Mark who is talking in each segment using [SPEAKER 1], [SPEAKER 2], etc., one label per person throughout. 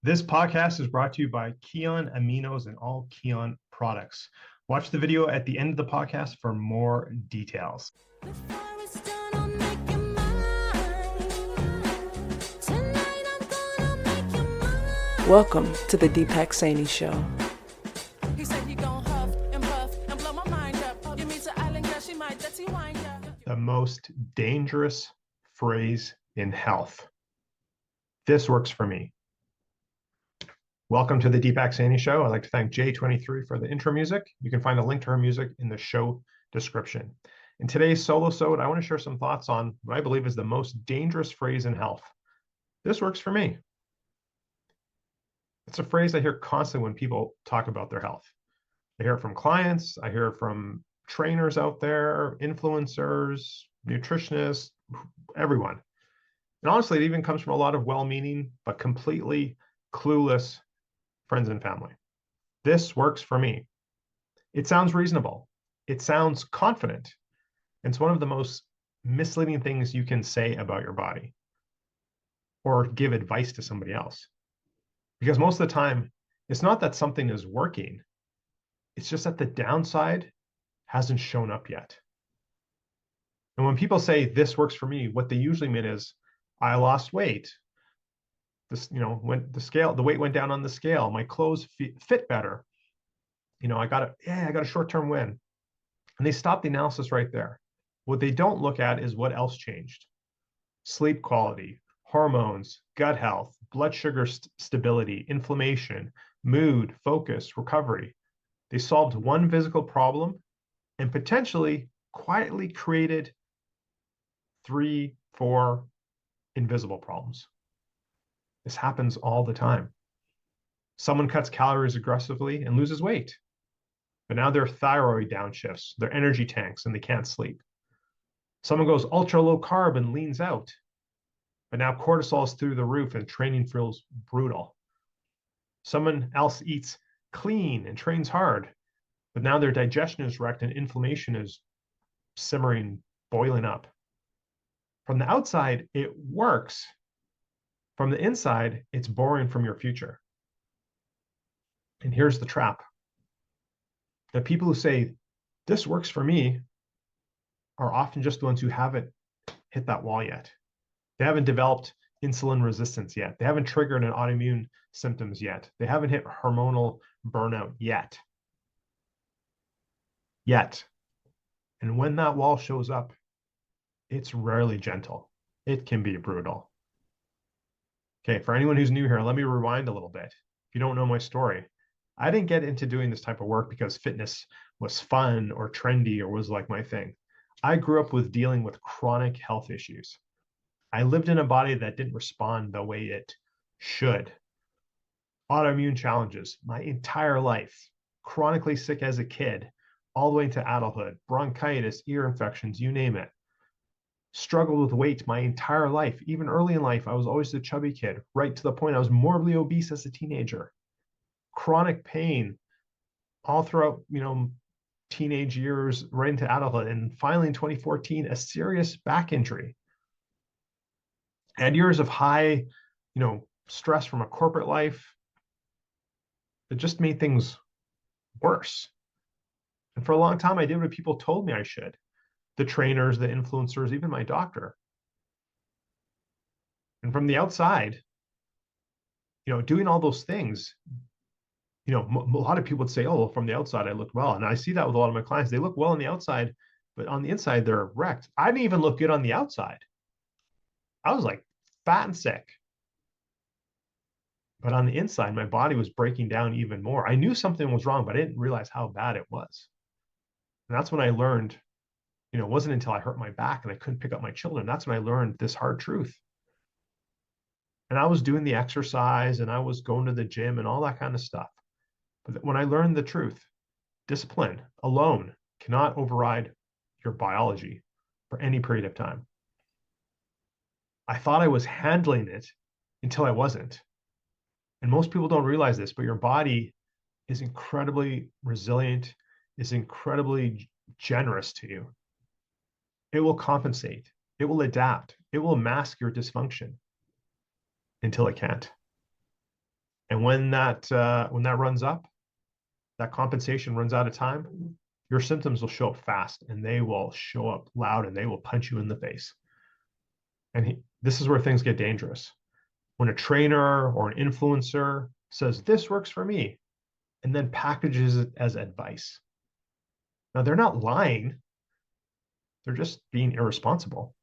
[SPEAKER 1] This podcast is brought to you by Keon Aminos and all Keon products. Watch the video at the end of the podcast for more details.
[SPEAKER 2] Welcome to the Deepak Saini Show.
[SPEAKER 1] The most dangerous phrase in health. This works for me. Welcome to the Deepak Saini Show. I'd like to thank J23 for the intro music. You can find a link to her music in the show description. In today's Solosode, I want to share some thoughts on what I believe is the most dangerous phrase in health. This works for me. It's a phrase I hear constantly when people talk about their health. I hear it from clients. I hear it from trainers out there, influencers, nutritionists, everyone. And honestly, it even comes from a lot of well-meaning, but completely clueless friends and family. This works for me. It sounds reasonable. It sounds confident. It's one of the most misleading things you can say about your body or give advice to somebody else. Because most of the time, it's not that something is working. It's just that the downside hasn't shown up yet. And when people say this works for me, what they usually mean is I lost weight. This, when the weight went down on the scale, my clothes fit better. I got a short-term win. And they stop the analysis right there. What they don't look at is what else changed. Sleep quality, hormones, gut health, blood sugar stability, inflammation, mood, focus, recovery. They solved one physical problem and potentially quietly created 3, 4 invisible problems. This happens all the time. Someone cuts calories aggressively and loses weight, but now their thyroid downshifts, their energy tanks, and they can't sleep. Someone goes ultra low carb and leans out, but now cortisol is through the roof and training feels brutal. Someone else eats clean and trains hard, but now their digestion is wrecked and inflammation is simmering, boiling up. From the outside, it works. From the inside, it's boring from your future. And here's the trap. The people who say, this works for me, are often just the ones who haven't hit that wall yet. They haven't developed insulin resistance yet. They haven't triggered an autoimmune symptoms yet. They haven't hit hormonal burnout yet. And when that wall shows up, it's rarely gentle. It can be brutal. Okay, for anyone who's new here, let me rewind a little bit. If you don't know my story, I didn't get into doing this type of work because fitness was fun or trendy or was like my thing. I grew up with dealing with chronic health issues. I lived in a body that didn't respond the way it should. Autoimmune challenges my entire life, chronically sick as a kid, all the way into adulthood, bronchitis, ear infections, you name it. Struggled with weight my entire life. Even early in life, I was always the chubby kid, right to the point I was morbidly obese as a teenager. Chronic pain all throughout, teenage years, right into adulthood. And finally, in 2014, a serious back injury. I had years of high, stress from a corporate life that just made things worse. And for a long time, I did what people told me I should. The trainers, the influencers, even my doctor. And from the outside, doing all those things, a lot of people would say, oh, well, from the outside, I look well. And I see that with a lot of my clients. They look well on the outside, but on the inside, they're wrecked. I didn't even look good on the outside. I was like fat and sick. But on the inside, my body was breaking down even more. I knew something was wrong, but I didn't realize how bad it was. And that's when I learned, it wasn't until I hurt my back and I couldn't pick up my children. That's when I learned this hard truth. And I was doing the exercise and I was going to the gym and all that kind of stuff. But when I learned the truth, discipline alone cannot override your biology for any period of time. I thought I was handling it until I wasn't. And most people don't realize this, but your body is incredibly resilient, is incredibly generous to you. It will compensate. It will adapt. It will mask your dysfunction until it can't. And when that runs up, that compensation runs out of time, your symptoms will show up fast, and they will show up loud, and they will punch you in the face. And this is where things get dangerous. When a trainer or an influencer says, this works for me, and then packages it as advice. Now, they're not lying. They're just being irresponsible.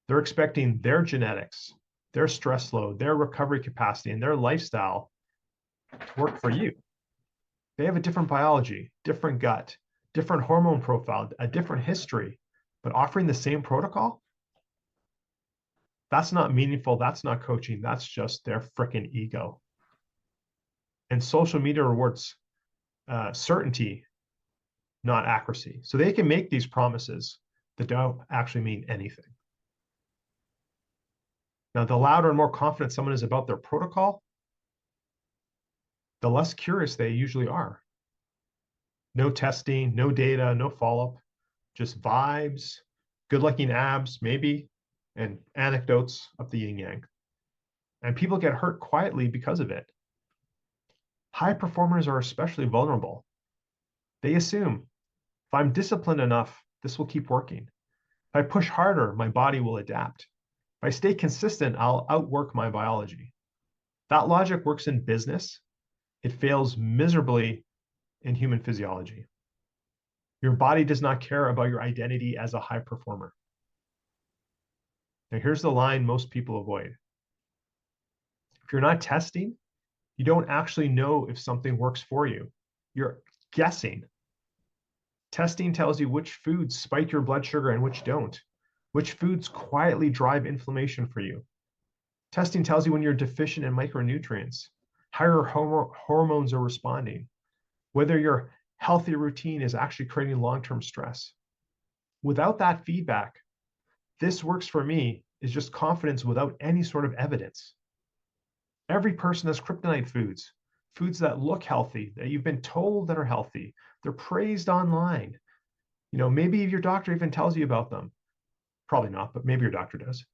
[SPEAKER 1] They're expecting their genetics, their stress load, their recovery capacity, and their lifestyle to work for you. They have a different biology, different gut, different hormone profile, a different history, but offering the same protocol? That's not meaningful. That's not coaching. That's just their freaking ego. And social media rewards certainty, not accuracy. So they can make these promises that don't actually mean anything. Now, the louder and more confident someone is about their protocol, the less curious they usually are. No testing, no data, no follow-up, just vibes, good-looking abs, maybe, and anecdotes of the yin-yang. And people get hurt quietly because of it. High performers are especially vulnerable. They assume, if I'm disciplined enough, this will keep working. If I push harder, my body will adapt. If I stay consistent, I'll outwork my biology. That logic works in business. It fails miserably in human physiology. Your body does not care about your identity as a high performer. Now, here's the line most people avoid. If you're not testing, you don't actually know if something works for you. You're guessing. Testing tells you which foods spike your blood sugar and which don't, which foods quietly drive inflammation for you. Testing tells you when you're deficient in micronutrients, how your hormones are responding, whether your healthy routine is actually creating long-term stress. Without that feedback, this works for me is just confidence without any sort of evidence. Every person has kryptonite foods, foods that look healthy, that you've been told that are healthy. They're praised online. Maybe your doctor even tells you about them. Probably not, but maybe your doctor does.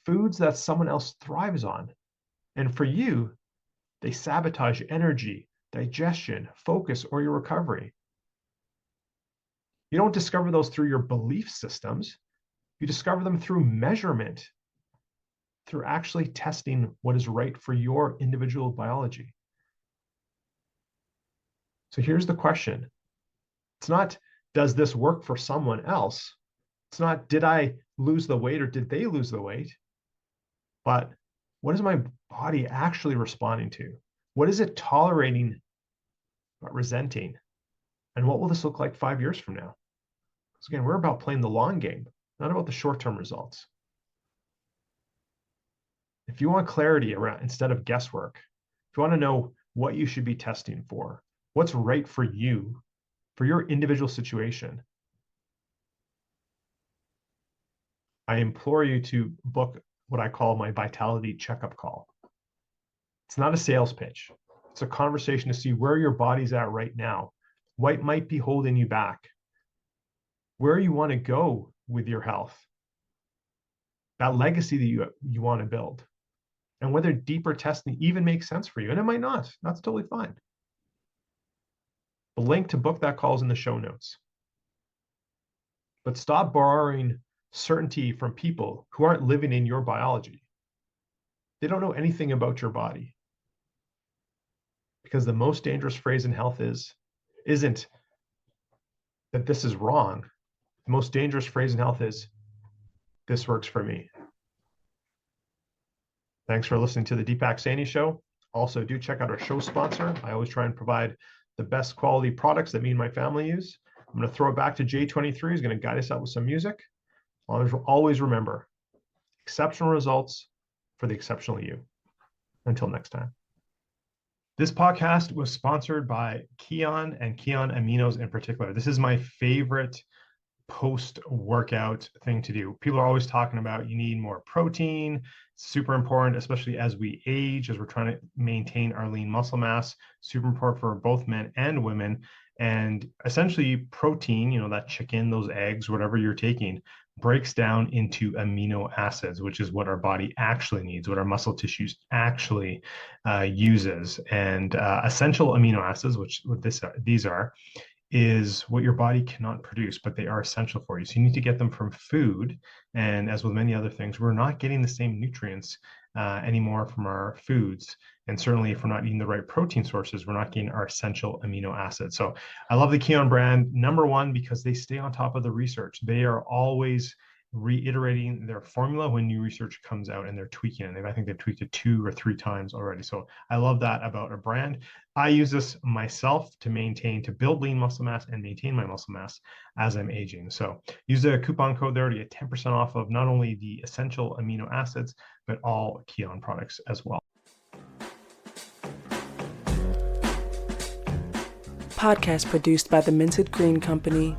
[SPEAKER 1] Foods that someone else thrives on. And for you, they sabotage energy, digestion, focus, or your recovery. You don't discover those through your belief systems. You discover them through measurement, through actually testing what is right for your individual biology. So here's the question. It's not, does this work for someone else? It's not, did I lose the weight or did they lose the weight? But what is my body actually responding to? What is it tolerating but resenting? And what will this look like 5 years from now? Because again, we're about playing the long game, not about the short-term results. If you want clarity around instead of guesswork, if you want to know what you should be testing for, what's right for you, for your individual situation, I implore you to book what I call my vitality checkup call. It's not a sales pitch. It's a conversation to see where your body's at right now, what might be holding you back, where you want to go with your health, that legacy that you want to build, and whether deeper testing even makes sense for you. And it might not. That's totally fine. The link to book that call is in the show notes. But stop borrowing certainty from people who aren't living in your biology. They don't know anything about your body. Because the most dangerous phrase in health isn't that this is wrong. The most dangerous phrase in health is, this works for me. Thanks for listening to the Deepak Saini Show. Also, do check out our show sponsor. I always try and provide the best quality products that me and my family use. I'm going to throw it back to J23. He's going to guide us out with some music. Always remember, exceptional results for the exceptional you. Until next time. This podcast was sponsored by Keon and Keon Aminos in particular. This is my favorite post-workout thing to do. People are always talking about you need more protein. It's super important, especially as we age, as we're trying to maintain our lean muscle mass. Super important for both men and women. And essentially protein, that chicken, those eggs, whatever you're taking, breaks down into amino acids, which is what our body actually needs, what our muscle tissues actually uses. And essential amino acids, which these are, is what your body cannot produce, but they are essential for you. So you need to get them from food. And as with many other things, we're not getting the same nutrients anymore from our foods. And certainly, if we're not eating the right protein sources, we're not getting our essential amino acids. So I love the Keon brand, number one, because they stay on top of the research. They are always reiterating their formula when new research comes out, and they're tweaking it. I think they've tweaked it 2 or 3 times already. So I love that about a brand. I use this myself to build lean muscle mass and maintain my muscle mass as I'm aging. So use the coupon code there to get 10% off of not only the essential amino acids, but all Keon products as well.
[SPEAKER 2] Podcast produced by the Minted Green Company